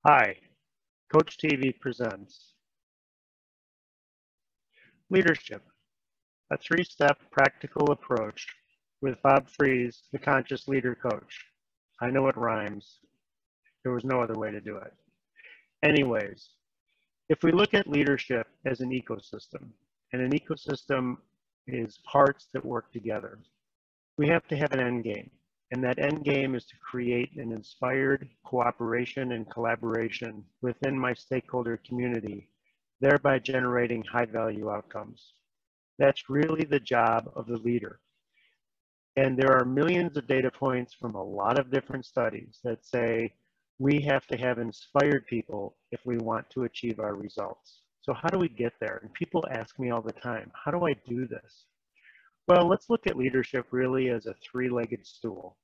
Hi, Coach TV presents Leadership, a three-step practical approach with Bob Fries, the Conscious Leader Coach. I know it rhymes. There was no other way to do it. Anyways, if we look at leadership as an ecosystem, and an ecosystem is parts that work together, we have to have an end game. And that end game is to create an inspired cooperation and collaboration within my stakeholder community, thereby generating high-value outcomes. That's really the job of the leader. And there are millions of data points from a lot of different studies that say we have to have inspired people if we want to achieve our results. So how do we get there? And people ask me all the time, how do I do this? Well, let's look at leadership really as a three-legged stool.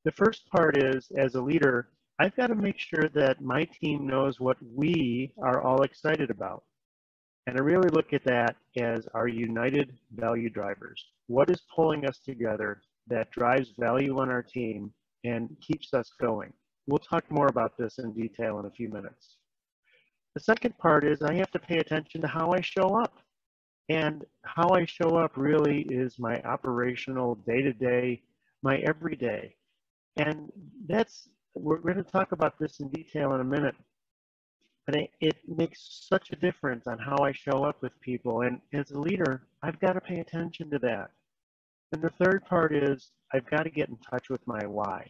The first part is, as a leader, I've got to make sure that my team knows what we are all excited about. And I really look at that as our united value drivers. What is pulling us together that drives value on our team and keeps us going? We'll talk more about this in detail in a few minutes. The second part is I have to pay attention to how I show up. And how I show up really is my operational day-to-day, my everyday. And we're going to talk about this in detail in a minute. But it makes such a difference on how I show up with people. And as a leader, I've got to pay attention to that. And the third part is I've got to get in touch with my why.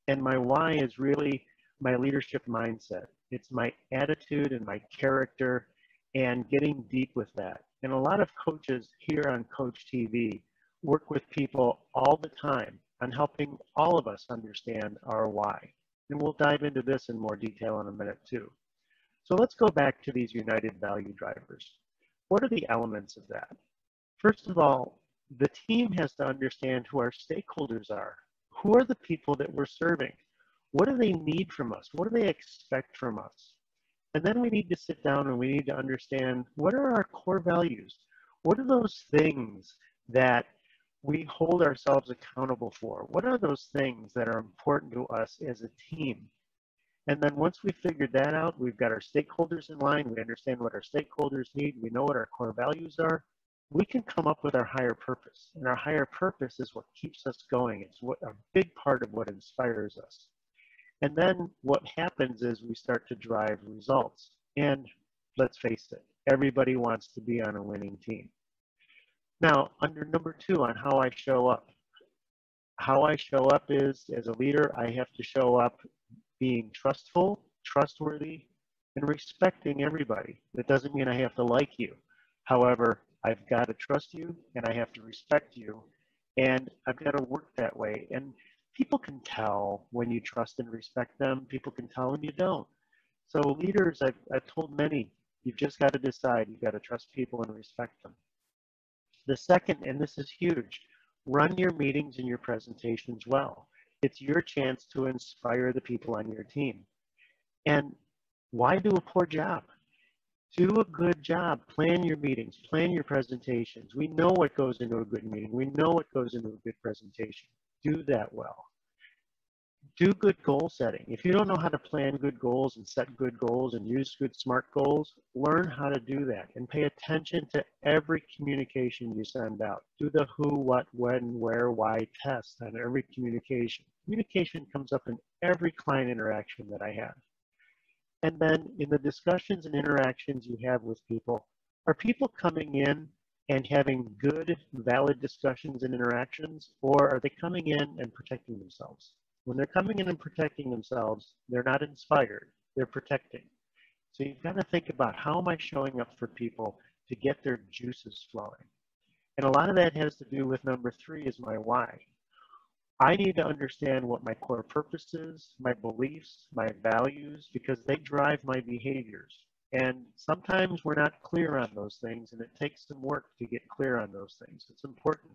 And my why is really my leadership mindset. It's my attitude and my character and getting deep with that. And a lot of coaches here on Coach TV work with people all the time on helping all of us understand our why. And we'll dive into this in more detail in a minute too. So let's go back to these united value drivers. What are the elements of that? First of all, the team has to understand who our stakeholders are. Who are the people that we're serving? What do they need from us? What do they expect from us? And then we need to sit down and we need to understand what are our core values? What are those things that we hold ourselves accountable for? What are those things that are important to us as a team? And then once we've figured that out, we've got our stakeholders in line, we understand what our stakeholders need, we know what our core values are, we can come up with our higher purpose. And our higher purpose is what keeps us going. It's a big part of what inspires us. And then what happens is we start to drive results. And let's face it, everybody wants to be on a winning team. Now, under number 2 on how I show up. How I show up is, as a leader, I have to show up being trustful, trustworthy, and respecting everybody. That doesn't mean I have to like you. However, I've got to trust you and I have to respect you. And I've got to work that way. And people can tell when you trust and respect them. People can tell when you don't. So leaders, I've told many, you've just got to decide. You've got to trust people and respect them. The second, and this is huge, run your meetings and your presentations well. It's your chance to inspire the people on your team. And why do a poor job? Do a good job. Plan your meetings, plan your presentations. We know what goes into a good meeting. We know what goes into a good presentation. Do that well. Do good goal setting. If you don't know how to plan good goals and set good goals and use good SMART goals, learn how to do that and pay attention to every communication you send out. Do the who, what, when, where, why test on every communication. Communication comes up in every client interaction that I have. And then in the discussions and interactions you have with people, are people coming in and having good, valid discussions and interactions, or are they coming in and protecting themselves? When they're coming in and protecting themselves, they're not inspired, they're protecting. So you've got to think about, how am I showing up for people to get their juices flowing? And a lot of that has to do with number 3 is my why. I need to understand what my core purpose is, my beliefs, my values, because they drive my behaviors. And sometimes we're not clear on those things, and it takes some work to get clear on those things. It's important.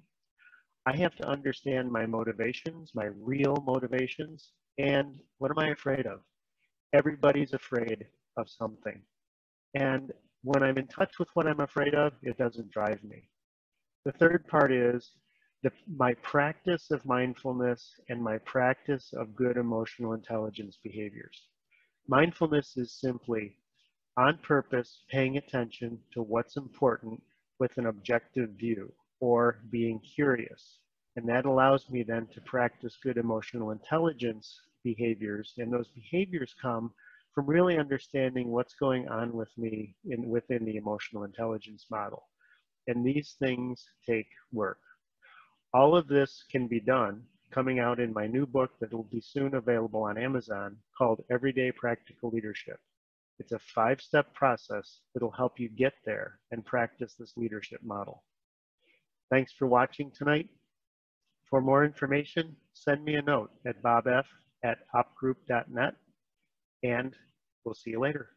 I have to understand my motivations, my real motivations, and what am I afraid of? Everybody's afraid of something. And when I'm in touch with what I'm afraid of, it doesn't drive me. The third part is my practice of mindfulness and my practice of good emotional intelligence behaviors. Mindfulness is simply on purpose paying attention to what's important with an objective view, or being curious. And that allows me then to practice good emotional intelligence behaviors, and those behaviors come from really understanding what's going on with me within the emotional intelligence model. And these things take work. All of this can be done coming out in my new book that will be soon available on Amazon called Everyday Practical Leadership. It's a 5-step process that'll help you get there and practice this leadership model. Thanks for watching tonight. For more information, send me a note at bobf@opgroup.net, and we'll see you later.